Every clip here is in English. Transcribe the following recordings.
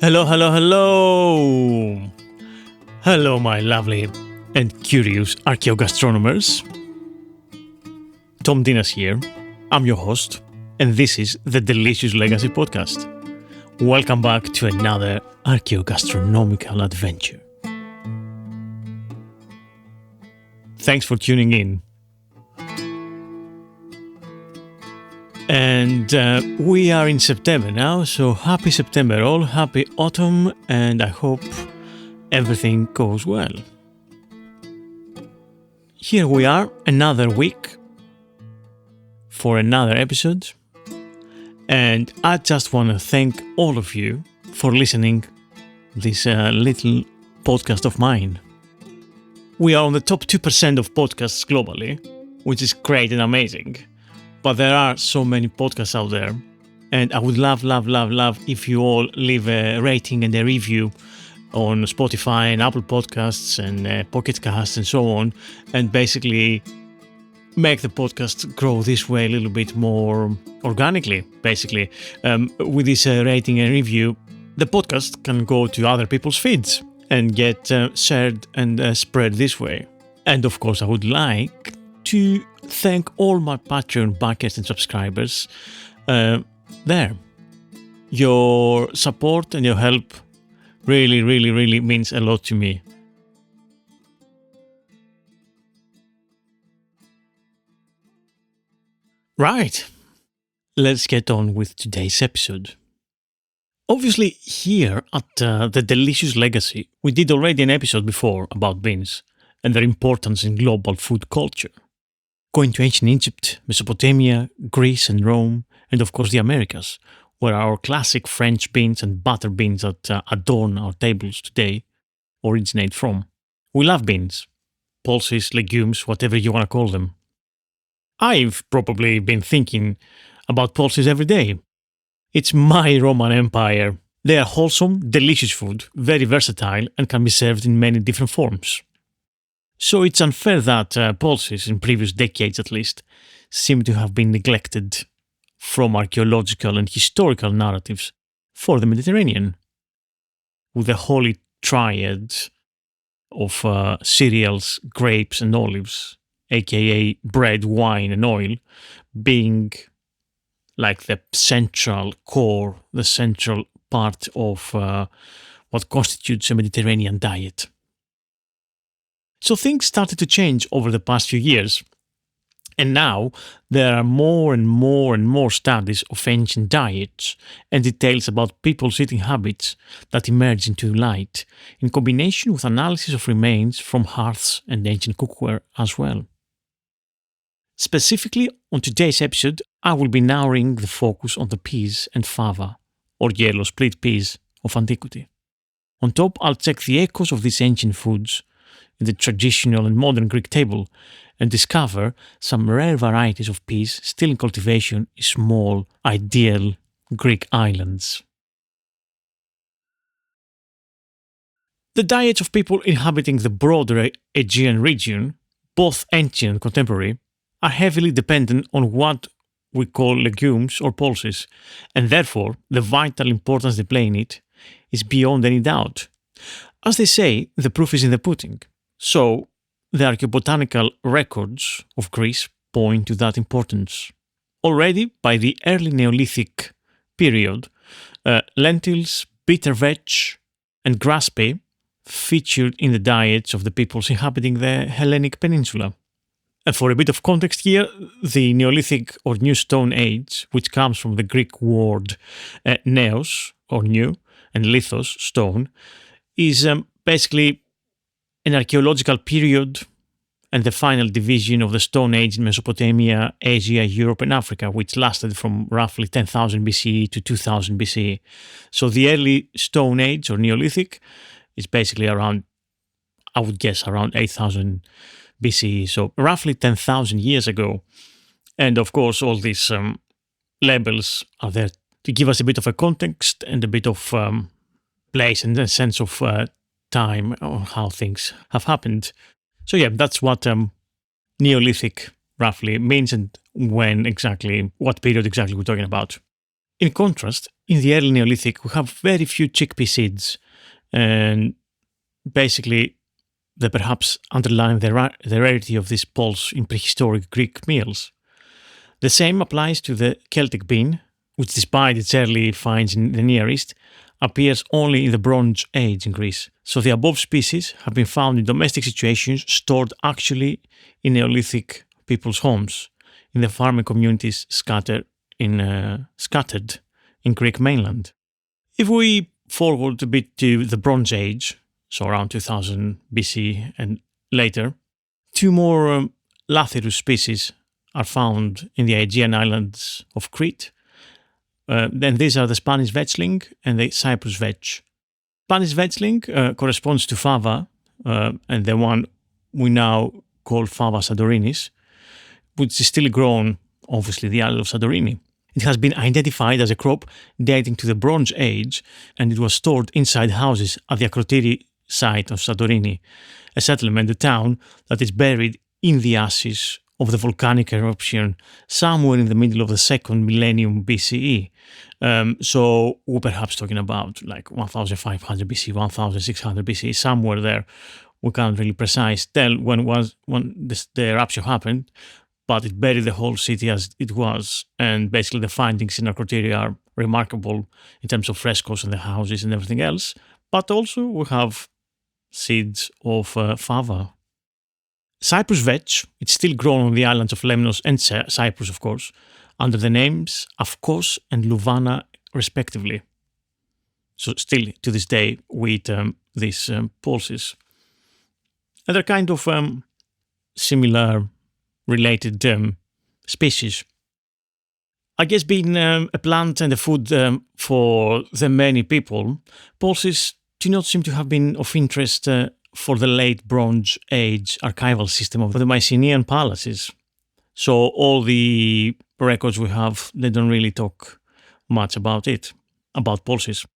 Hello, hello, hello! Hello, my lovely and curious archaeogastronomers. Tom Dinas here. I'm your host, and this is the Delicious Legacy Podcast. Welcome back to another archaeogastronomical adventure. Thanks for tuning in. And we are in September now, so happy September all, happy autumn, and I hope everything goes well. Here we are, another week for another episode, and I just want to thank all of you for listening this little podcast of mine. We are on the top 2% of podcasts globally, which is great and amazing. But there are so many podcasts out there, and I would love if you all leave a rating and a review on Spotify and Apple Podcasts and Pocket Casts and so on, and basically make the podcast grow this way a little bit more organically, basically. With this rating and review, the podcast can go to other people's feeds and get shared and spread this way. And of course, I would like to thank all my Patreon backers and subscribers there. Your support and your help really means a lot to me. Right, let's get on with today's episode. Obviously, here at the Delicious Legacy, we did already an episode before about beans and their importance in global food culture. Going to ancient Egypt, Mesopotamia, Greece and Rome, and of course the Americas, where our classic French beans and butter beans that adorn our tables today originate from. We love beans, pulses, legumes, whatever you want to call them. I've probably been thinking about pulses every day. It's my Roman Empire. They are wholesome, delicious food, very versatile, and can be served in many different forms. So it's unfair that pulses, in previous decades at least, seem to have been neglected from archaeological and historical narratives for the Mediterranean. With the holy triad of cereals, grapes and olives, aka bread, wine and oil, being like the central core, the central part of what constitutes a Mediterranean diet. So things started to change over the past few years, and now there are more and more studies of ancient diets and details about people's eating habits that emerge into light, in combination with analysis of remains from hearths and ancient cookware as well. Specifically, on today's episode, I will be narrowing the focus on the peas and fava, or yellow split peas, of antiquity. On top, I'll check the echoes of these ancient foods in the traditional and modern Greek table and discover some rare varieties of peas still in cultivation in small, ideal Greek islands. The diets of people inhabiting the broader Aegean region, both ancient and contemporary, are heavily dependent on what we call legumes or pulses, and therefore the vital importance they play in it is beyond any doubt. As they say, the proof is in the pudding. So, the archaeobotanical records of Greece point to that importance. Already by the early Neolithic period, lentils, bitter vetch, and grass pea featured in the diets of the peoples inhabiting the Hellenic peninsula. And for a bit of context here, the Neolithic or New Stone Age, which comes from the Greek word neos, or new, and lithos, stone, is basically an archaeological period and the final division of the Stone Age in Mesopotamia, Asia, Europe and Africa, which lasted from roughly 10,000 BCE to 2000 BCE. So the early Stone Age or Neolithic is basically around, I would guess, around 8,000 BCE, so roughly 10,000 years ago. And of course, all these labels are there to give us a bit of a context and a bit of place and a sense of time or how things have happened. So yeah, that's what Neolithic roughly means and what period exactly we're talking about. In contrast, in the early Neolithic, we have very few chickpea seeds, and basically they perhaps underline the rarity of this pulse in prehistoric Greek meals. The same applies to the Celtic bean, which despite its early finds in the Near East, appears only in the Bronze Age in Greece. So the above species have been found in domestic situations stored actually in Neolithic people's homes, in the farming communities scattered in Greek mainland. If we forward a bit to the Bronze Age, so around 2000 BC and later, two more Lathyrus species are found in the Aegean islands of Crete. Then these are the Spanish vetchling and the Cyprus vetch. Spanish vetchling corresponds to Fava, and the one we now call Fava Santorinis, which is still grown, obviously, the island of Santorini. It has been identified as a crop dating to the Bronze Age, and it was stored inside houses at the Akrotiri site of Santorini, a settlement, a town that is buried in the ashes of the volcanic eruption somewhere in the middle of the second millennium BCE. So we're perhaps talking about like 1500 BC, 1600 BC, somewhere there. We can't really precise tell when the eruption happened, but it buried the whole city as it was. And basically the findings in Akrotiri are remarkable in terms of frescoes and the houses and everything else. But also we have seeds of fava. Cyprus vetch, it's still grown on the islands of Lemnos and Cyprus, of course, under the names Afkos and Louvana, respectively. So still to this day we eat these pulses. And they're kind of similar, related species. I guess being a plant and a food for the many people, pulses do not seem to have been of interest for the late Bronze Age archival system of the Mycenaean palaces. So all the records we have, they don't really talk much about pulses.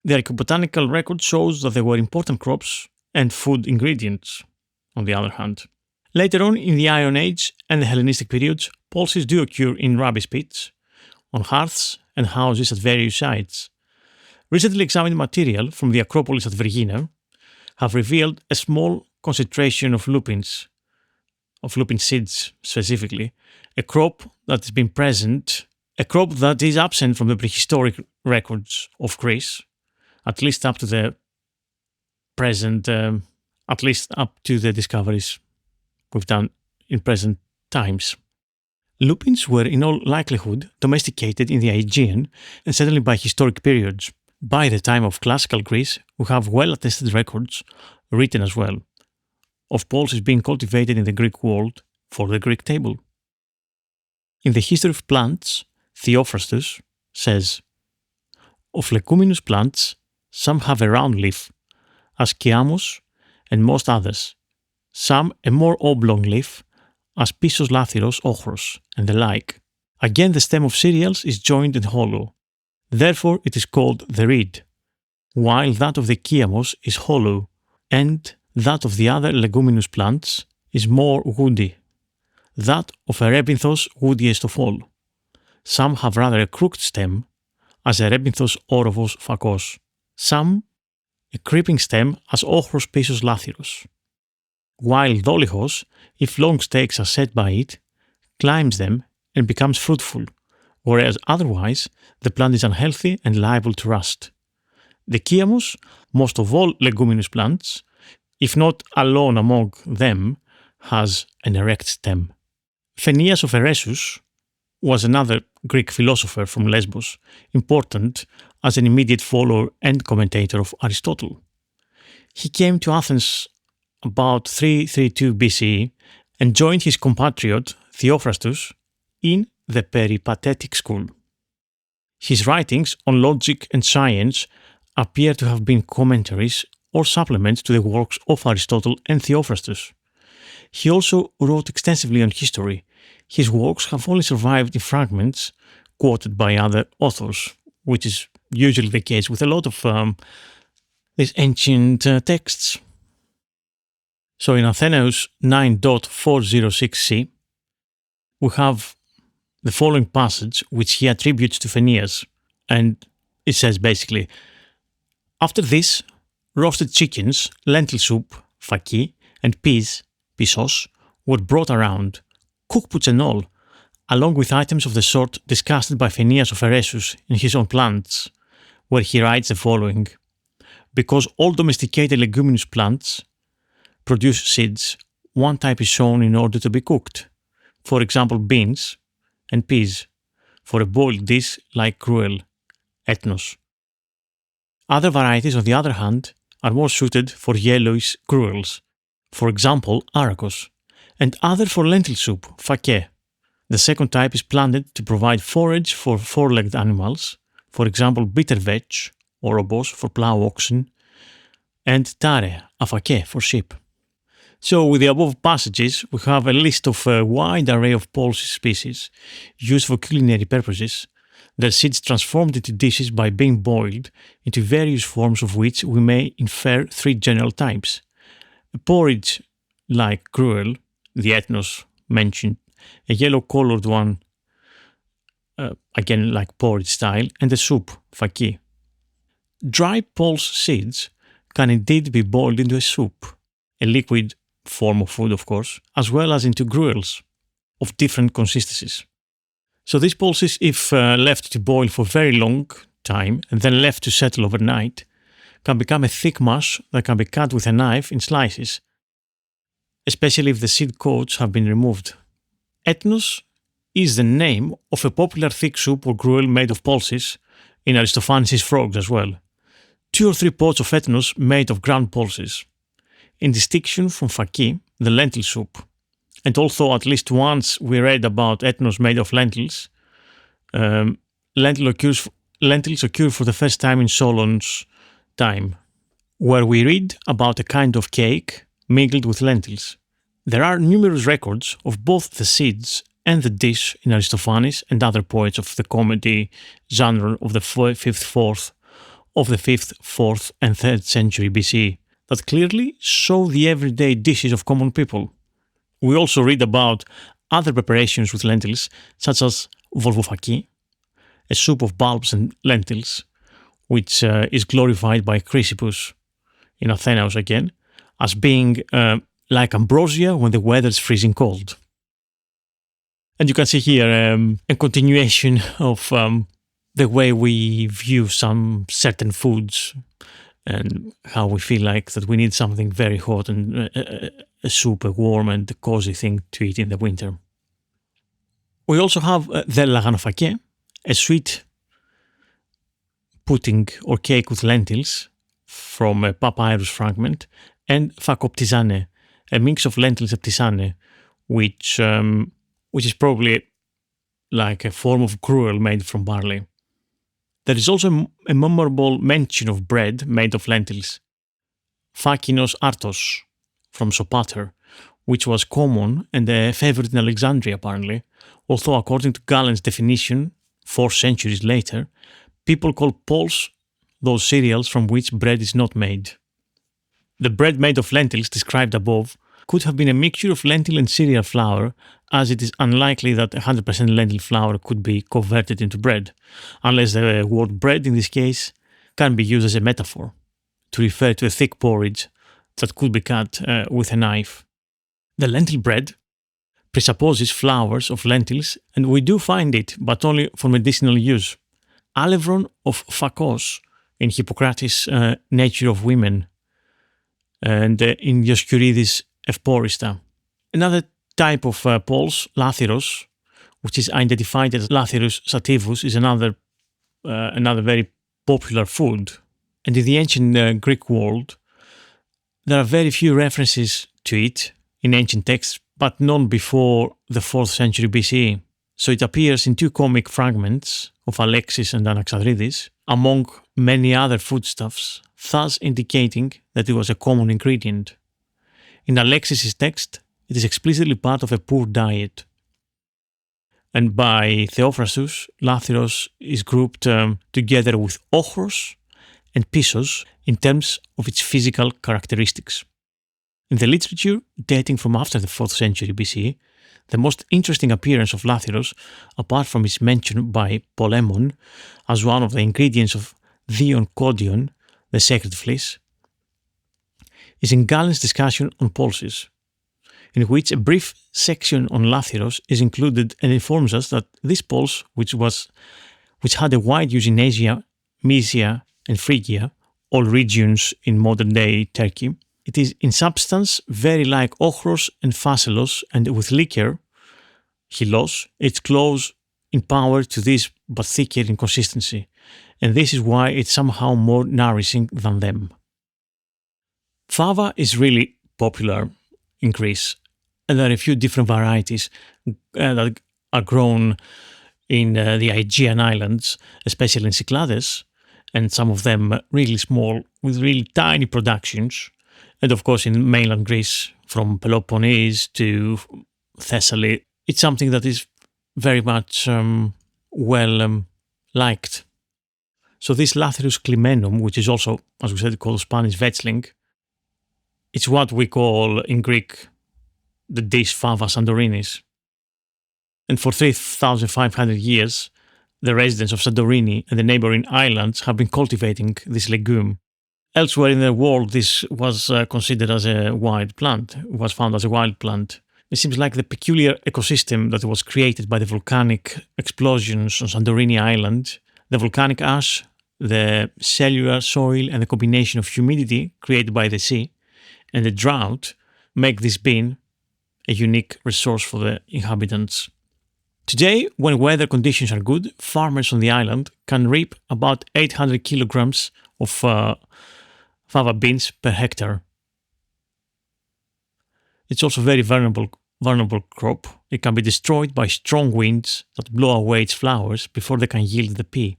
The archaeobotanical record shows that they were important crops and food ingredients, on the other hand. Later on, in the Iron Age and the Hellenistic periods, pulses do occur in rubbish pits, on hearths and houses at various sites. Recently examined material from the Acropolis at Vergina have revealed a small concentration of lupin seeds specifically, a crop that is absent from the prehistoric records of Greece, at least up to the present, at least up to the discoveries we've done in present times. Lupins were in all likelihood domesticated in the Aegean and certainly by historic periods. By the time of classical Greece, we have well-attested records, written as well, of pulses being cultivated in the Greek world for the Greek table. In the History of Plants, Theophrastus says, "Of leguminous plants, some have a round leaf, as chiamos and most others, some a more oblong leaf, as Pisum Lathyrus, ochros, and the like. Again, the stem of cereals is joined and hollow. Therefore it is called the reed, while that of the chiamos is hollow, and that of the other leguminous plants is more woody. That of Erebinthos woodiest of all. Some have rather a crooked stem, as Erebinthos orovos phakos. Some a creeping stem, as ochros Pisum Lathyrus. While dolichos, if long stakes are set by it, climbs them and becomes fruitful, whereas otherwise the plant is unhealthy and liable to rust. The chiamos, most of all leguminous plants, if not alone among them, has an erect stem." Phenias of Eresus was another Greek philosopher from Lesbos, important as an immediate follower and commentator of Aristotle. He came to Athens about 332 BCE and joined his compatriot Theophrastus in the Peripatetic school. His writings on logic and science appear to have been commentaries or supplements to the works of Aristotle and Theophrastus. He also wrote extensively on history. His works have only survived in fragments quoted by other authors, which is usually the case with a lot of these ancient texts. So in Athenaeus 9.406c, we have the following passage which he attributes to Phenias, And it says basically, after this, roasted chickens, lentil soup, faki, and peas, pisos, were brought around, cookbooks and all, along with items of the sort discussed by Phineas of Eresus in his own plants, where he writes the following: because all domesticated leguminous plants produce seeds, one type is shown in order to be cooked. For example, beans and peas, for a boiled dish like gruel, ethnos. Other varieties, on the other hand, are more suited for yellowish gruels, for example, aragos, and other for lentil soup, fake. The second type is planted to provide forage for four-legged animals, for example, bitter vetch, orobos for plough oxen, and tare, afake for sheep. So, with the above passages, we have a list of a wide array of pulse species used for culinary purposes, their seeds transformed into dishes by being boiled, into various forms of which we may infer three general types: a porridge like gruel, the ethnos mentioned, a yellow-colored one, again like porridge style, and a soup, faki. Dry pulse seeds can indeed be boiled into a soup, a liquid form of food of course, as well as into gruels of different consistencies. So these pulses, if left to boil for very long time and then left to settle overnight, can become a thick mass that can be cut with a knife in slices, especially if the seed coats have been removed. Ethnos is the name of a popular thick soup or gruel made of pulses in Aristophanes' frogs as well. 2 or 3 pots of ethnos made of ground pulses, in distinction from faki, the lentil soup. And although at least once we read about ethnos made of lentils, lentils occur for the first time in Solon's time, where we read about a kind of cake mingled with lentils. There are numerous records of both the seeds and the dish in Aristophanes and other poets of the comedy genre of the 5th, 4th, and 3rd century BC that clearly show the everyday dishes of common people. We also read about other preparations with lentils, such as volvofaki, a soup of bulbs and lentils, which is glorified by Chrysippus in Athenaeus again, as being like ambrosia when the weather is freezing cold. And you can see here a continuation of the way we view some certain foods and how we feel like that we need something very hot and a soup, a warm and cozy thing to eat in the winter. We also have the laganofake, a sweet pudding or cake with lentils from a papyrus fragment, and fakoptisane, a mix of lentils and tisane, which is probably like a form of gruel made from barley. There is also a memorable mention of bread made of lentils, fakinos artos, from Sopater, which was common and a favorite in Alexandria apparently, although according to Galen's definition, 4 centuries later, people call pulse those cereals from which bread is not made. The bread made of lentils described above could have been a mixture of lentil and cereal flour, as it is unlikely that 100% lentil flour could be converted into bread, unless the word bread in this case can be used as a metaphor to refer to a thick porridge that could be cut with a knife. The lentil bread presupposes flours of lentils, and we do find it, but only for medicinal use. Alevron of Phakos in Hippocrates' Nature of Women, and in Dioscurides' Euphoria. Another type of pulse, Lathyrus, which is identified as Lathyrus sativus, is another very popular food. And in the ancient Greek world, there are very few references to it in ancient texts, but none before the 4th century BCE. So it appears in 2 comic fragments of Alexis and Anaxandrides, among many other foodstuffs, thus indicating that it was a common ingredient. In Alexis' text, it is explicitly part of a poor diet. And by Theophrastus, Lathyrus is grouped together with ochros and pissos in terms of its physical characteristics. In the literature dating from after the 4th century BCE, The most interesting appearance of Lathyrus, apart from its mention by Polemon as one of the ingredients of Dion Codion, the sacred fleece, is in Galen's discussion on pulses, in which a brief section on Lathyrus is included and informs us that this pulse, which had a wide use in Asia, Mysia, and Phrygia, all regions in modern-day Turkey, it is in substance very like ochros and phaselos, and with liquor, hylos, it's close in power to this but thicker in consistency, and this is why it's somehow more nourishing than them. Fava is really popular in Greece, and there are a few different varieties that are grown in the Aegean Islands, especially in Cyclades, and some of them really small with really tiny productions. And of course in mainland Greece, from Peloponnese to Thessaly, it's something that is very much liked. So this Lathyrus climenum, which is also, as we said, called Spanish Wetzling, it's what we call in Greek the dish Fava Santorinis. And for 3,500 years, the residents of Santorini and the neighboring islands have been cultivating this legume. Elsewhere in the world, this was considered as a wild plant, was found as a wild plant. It seems like the peculiar ecosystem that was created by the volcanic explosions on Santorini Island, the volcanic ash, the cellular soil, and the combination of humidity created by the sea and the drought make this bean a unique resource for the inhabitants. Today, when weather conditions are good, farmers on the island can reap about 800 kilograms of fava beans per hectare. It's also a very vulnerable crop. It can be destroyed by strong winds that blow away its flowers before they can yield the pea.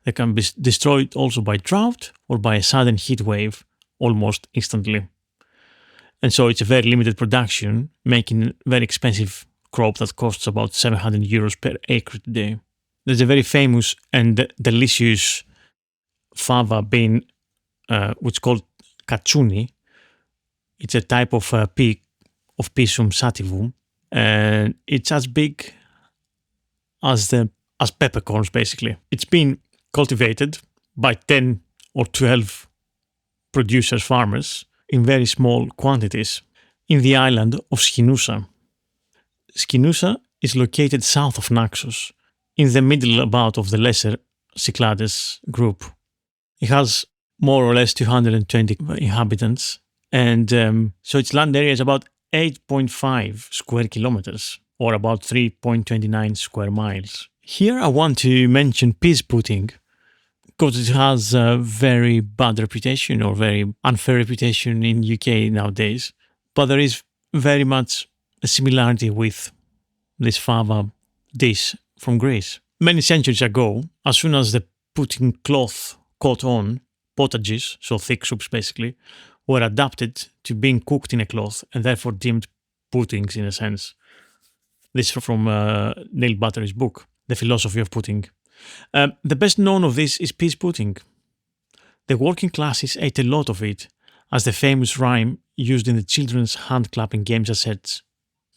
They can be destroyed also by drought or by a sudden heat wave almost instantly. And so it's a very limited production, making a very expensive crop that costs about 700 euros per acre today. There's a very famous and delicious fava bean, which is called katsuni. It's a type of pea of Pisum sativum, and it's as big as peppercorns, basically. It's been cultivated by 10 or 12 producers, farmers, in very small quantities in the island of Skinoussia. Skinoussia is located south of Naxos, in the middle about of the lesser Cyclades group. It has more or less 220 inhabitants, and so its land area is about 8.5 square kilometers, or about 3.29 square miles. Here I want to mention peas pudding, because it has a very bad reputation or very unfair reputation in UK nowadays. But there is very much a similarity with this fava dish from Greece. Many centuries ago, as soon as the pudding cloth caught on, pottages, so thick soups basically, were adapted to being cooked in a cloth and therefore deemed puddings in a sense. This is from Neil Battery's book, The Philosophy of Pudding. The best known of this is peas pudding. The working classes ate a lot of it, as the famous rhyme used in the children's hand-clapping games asserts.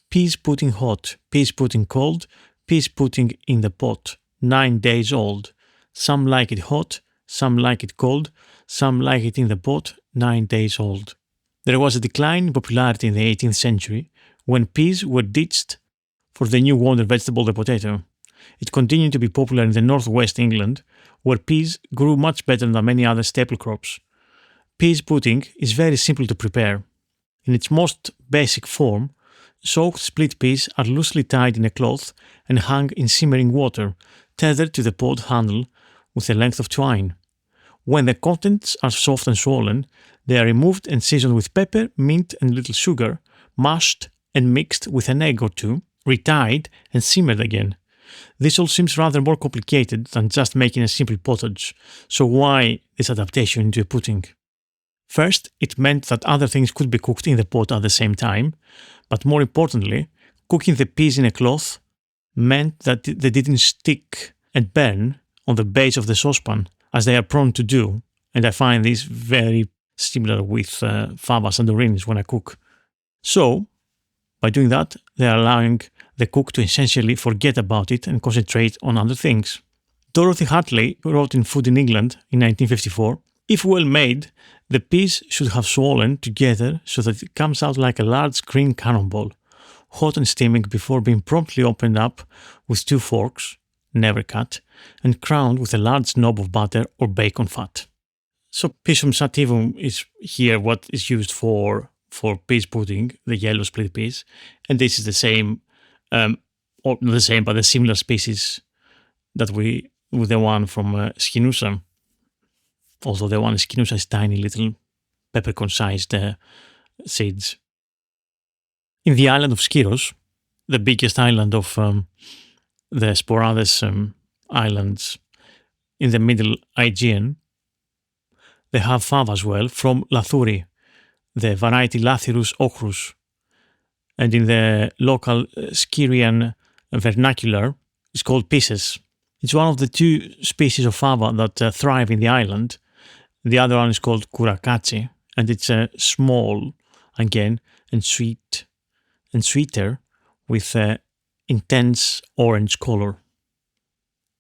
Peas pudding hot, peas pudding cold, peas pudding in the pot, 9 days old. Some like it hot, some like it cold, some like it in the pot, 9 days old. There was a decline in popularity in the 18th century when peas were ditched for the new wonder vegetable, the potato. It continued to be popular in the northwest England, where peas grew much better than many other staple crops. Peas pudding is very simple to prepare. In its most basic form, soaked split peas are loosely tied in a cloth and hung in simmering water, tethered to the pot handle with a length of twine. When the contents are soft and swollen, they are removed and seasoned with pepper, mint and little sugar, mashed and mixed with an egg or two, retied and simmered again. This all seems rather more complicated than just making a simple pottage, so why this adaptation into a pudding? First, it meant that other things could be cooked in the pot at the same time, but more importantly, cooking the peas in a cloth meant that they didn't stick and burn on the base of the saucepan, as they are prone to do, and I find this very similar with fava santorinis when I cook. So, By doing that, they are allowing the cook to essentially forget about it and concentrate on other things. Dorothy Hartley wrote in Food in England in 1954, "If well made, the peas should have swollen together so that it comes out like a large green cannonball, hot and steaming before being promptly opened up with 2 forks, never cut, and crowned with a large knob of butter or bacon fat." So Pisum sativum is here what is used for peas pudding, the yellow split peas, and this is the same, or not the same, but a similar species that with the one from Skinusa. Although the one in Skinusa is tiny little peppercorn-sized seeds. In the island of Skiros, the biggest island of the Sporades islands in the Middle Aegean, they have fava as well from Lathuri, the variety Lathyrus ochrus. And in the local Skirian vernacular, it's called pisses. It's one of the 2 species of fava that thrive in the island. The other one is called kurakachi, and it's small again and sweeter with intense orange color.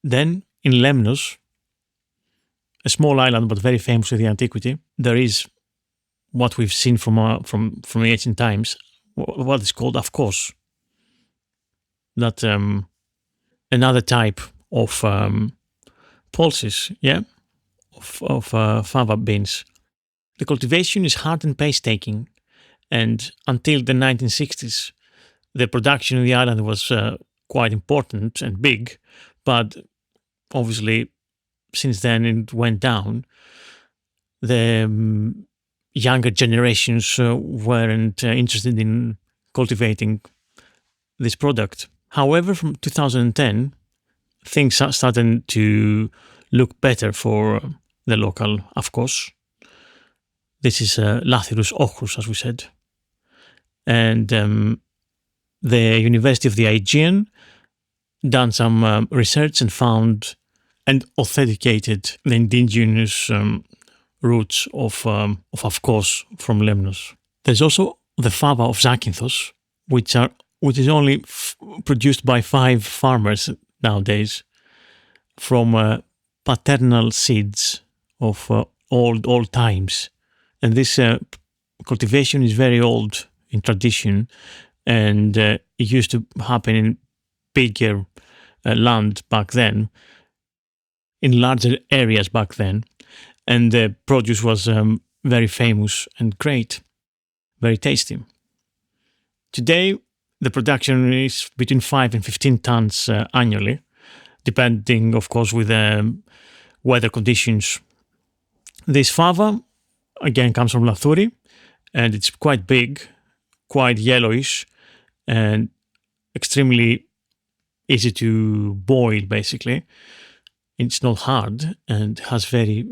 Then in Lemnos, a small island but very famous in the antiquity, there is what we've seen from the ancient times, what is called afkos. That another type of pulses, of fava beans. The cultivation is hard and painstaking, and until the 1960s, the production in the island was quite important and big, but obviously since then it went down. The younger generations weren't interested in cultivating this product. However, from 2010, things started to look better for the local afkos. This is Lathyrus ochrus, as we said. And the University of the Aegean done some research and found and authenticated the indigenous roots of afkos from Lemnos. There's also the fava of Zakynthos, which is only produced by 5 farmers nowadays from paternal seeds of old times. And this cultivation is very old in tradition, and it used to happen in bigger land back then, in larger areas back then, and the produce was very famous and great, very tasty. Today, the production is between 5 and 15 tons annually, depending, of course, with weather conditions. This fava, again, comes from Lathuri, and it's quite big, quite yellowish, and extremely easy to boil, basically. It's not hard and has very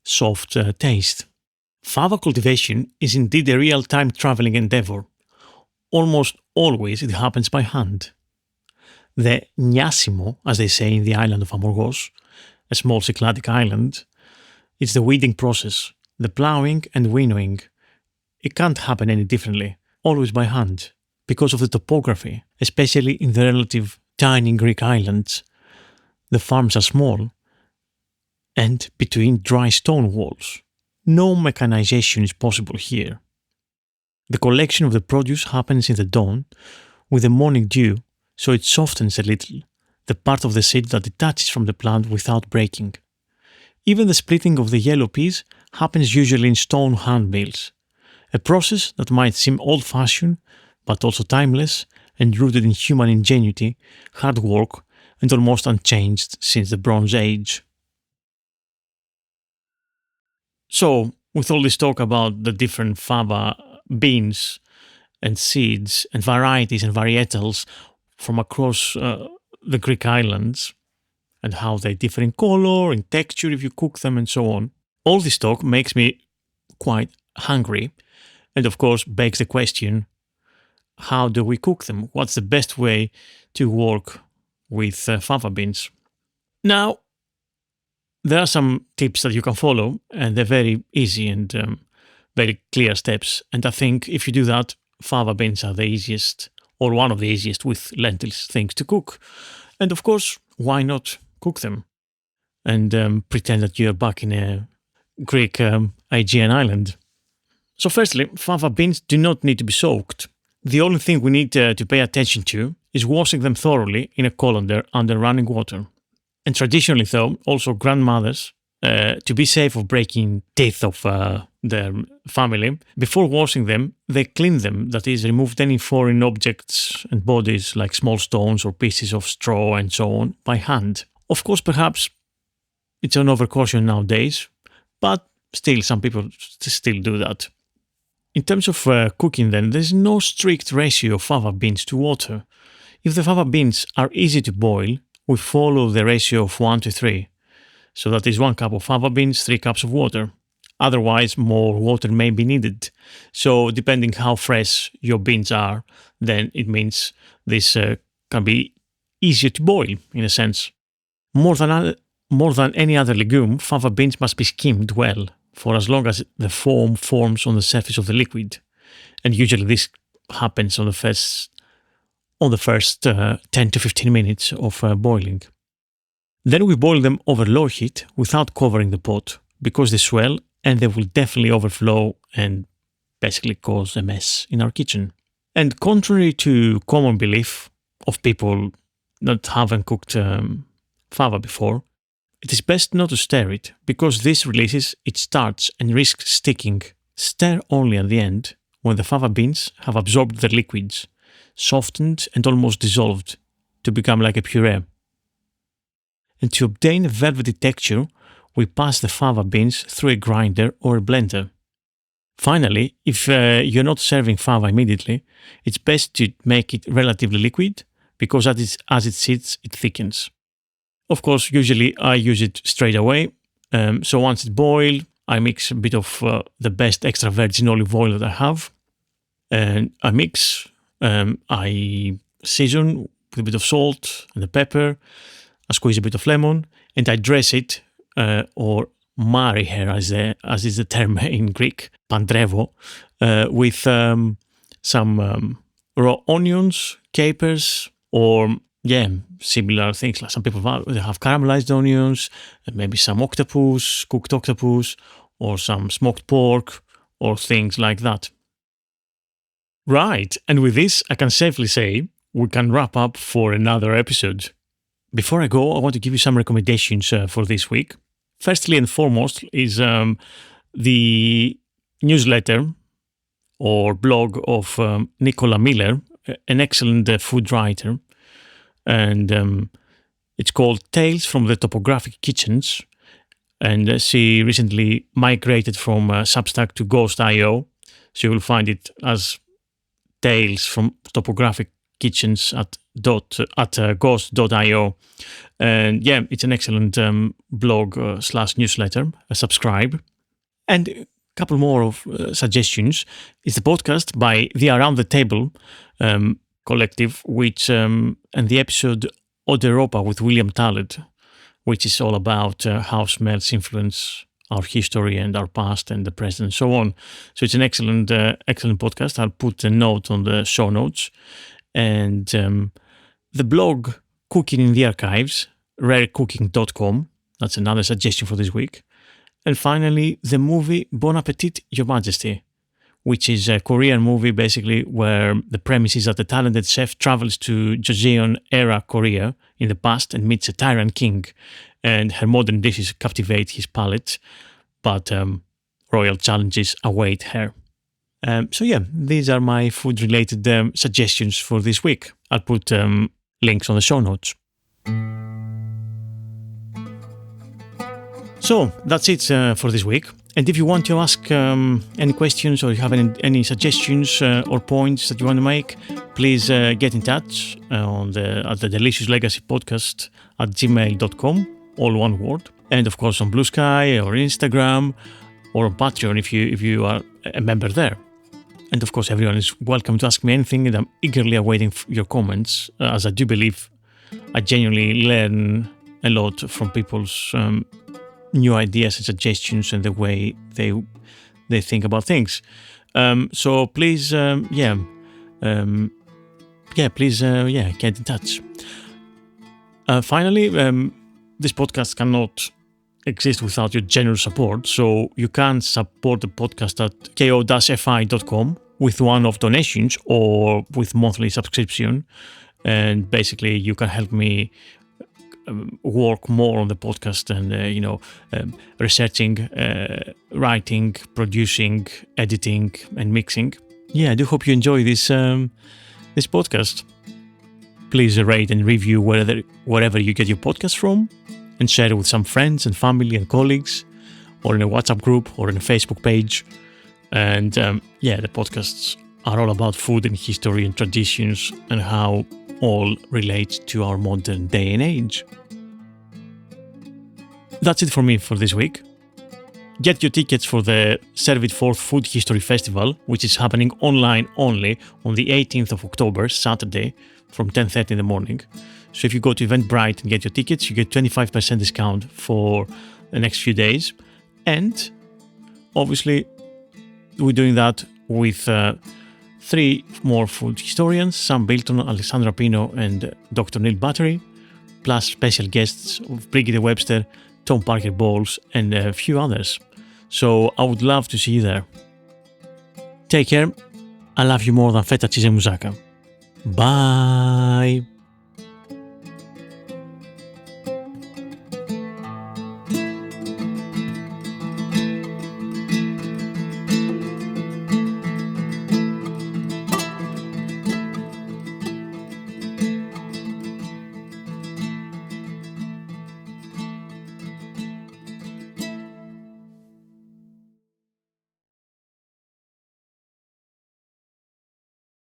soft taste. Fava cultivation is indeed a real-time traveling endeavor. Almost always it happens by hand. The nyasimo, as they say in the island of Amorgos, a small Cycladic island, it's the weeding process, the ploughing and winnowing. It can't happen any differently, always by hand, because of the topography, especially in the relative tiny Greek islands. The farms are small and between dry stone walls. No mechanization is possible here. The collection of the produce happens in the dawn with the morning dew, so it softens a little the part of the seed that detaches from the plant without breaking. Even the splitting of the yellow peas happens usually in stone hand mills, a process that might seem old-fashioned but also timeless and rooted in human ingenuity, hard work, and almost unchanged since the Bronze Age. So, with all this talk about the different fava beans and seeds and varieties and varietals from across the Greek islands, and how they differ in color, in texture if you cook them, and so on, all this talk makes me quite hungry, and of course begs the question, how do we cook them? What's the best way to work with fava beans? Now, there are some tips that you can follow, and they're very easy and very clear steps. And I think if you do that, fava beans are the easiest, or one of the easiest with lentils things to cook. And of course, why not cook them and pretend that you're back in a Greek Aegean island? So firstly, fava beans do not need to be soaked. The only thing we need to pay attention to is washing them thoroughly in a colander under running water. And traditionally, though, also grandmothers, to be safe of breaking teeth of their family, before washing them, they clean them, that is, removed any foreign objects and bodies like small stones or pieces of straw and so on by hand. Of course, perhaps it's an overcaution nowadays, but still, some people still do that. In terms of cooking, then, there's no strict ratio of fava beans to water. If the fava beans are easy to boil, we follow the ratio of 1 to 3. So that is 1 cup of fava beans, 3 cups of water. Otherwise, more water may be needed. So depending how fresh your beans are, then it means this can be easier to boil, in a sense. More than any other legume, fava beans must be skimmed well for as long as the foam forms on the surface of the liquid. And usually this happens on the first 10 to 15 minutes of boiling. Then we boil them over low heat without covering the pot because they swell and they will definitely overflow and basically cause a mess in our kitchen. And contrary to common belief of people that haven't cooked fava before, it is best not to stir it because this releases its starch and risks sticking. Stir only at the end when the fava beans have absorbed the liquids, softened and almost dissolved to become like a puree. And to obtain a velvety texture, we pass the fava beans through a grinder or a blender. Finally, if you're not serving fava immediately, it's best to make it relatively liquid because as it sits, it thickens. Of course, usually I use it straight away. So once it's boiled, I mix a bit of the best extra virgin olive oil that I have. And I mix, I season with a bit of salt and the pepper. I squeeze a bit of lemon and I dress it or marry her, as is the term in Greek, pantrevo, with some raw onions, capers, or similar things. Like some people have caramelized onions, and maybe some octopus, cooked octopus, or some smoked pork, or things like that. Right, and with this, I can safely say we can wrap up for another episode. Before I go, I want to give you some recommendations for this week. Firstly and foremost is the newsletter or blog of Nicola Miller, an excellent food writer. And it's called Tales from the Topographic Kitchens. And she recently migrated from Substack to Ghost.io. So you will find it as Tales from Topographic Kitchens at ghost.io. And it's an excellent blog / newsletter. Subscribe. And a couple more of suggestions is the podcast by the Around the Table collective, which and the episode Odeuropa with William Tullett, which is all about how smells influence our history and our past and the present and so on. So it's an excellent podcast. I'll put a note on the show notes. And the blog Cooking in the Archives, rarecooking.com. That's another suggestion for this week. And finally, the movie Bon Appetit, Your Majesty, which is a Korean movie basically where the premise is that the talented chef travels to Joseon-era Korea in the past and meets a tyrant king, and her modern dishes captivate his palate, but royal challenges await her. These are my food-related suggestions for this week. I'll put links on the show notes. So that's it for this week. And if you want to ask any questions or you have any suggestions or points that you want to make, please get in touch at the Delicious Legacy Podcast at gmail.com, all one word. And of course on Blue Sky or Instagram or on Patreon if you are a member there. And of course everyone is welcome to ask me anything, and I'm eagerly awaiting your comments, as I do believe I genuinely learn a lot from people's new ideas and suggestions and the way they think about things. So please, please, get in touch. Finally, this podcast cannot exist without your generous support, so you can support the podcast at ko-fi.com with one-off donations or with monthly subscription, and basically you can help me work more on the podcast and researching, writing, producing, editing, and mixing. I do hope you enjoy this podcast. Please rate and review wherever you get your podcast from, and share it with some friends and family and colleagues, or in a WhatsApp group or in a Facebook page. And the podcasts are all about food and history and traditions and how all relate to our modern day and age. That's it for me for this week. Get your tickets for the Serve It Forth Food History Festival, which is happening online only on the 18th of October, Saturday, from 10:30 in the morning. So if you go to Eventbrite and get your tickets, you get 25% discount for the next few days. And obviously, we're doing that with 3 more food historians, Sam Bilton, Alessandra Pino, and Dr. Neil Battery, plus special guests of Brigitte Webster, Tom Parker Bowles, and a few others. So I would love to see you there. Take care. I love you more than feta cheese and moussaka. Bye.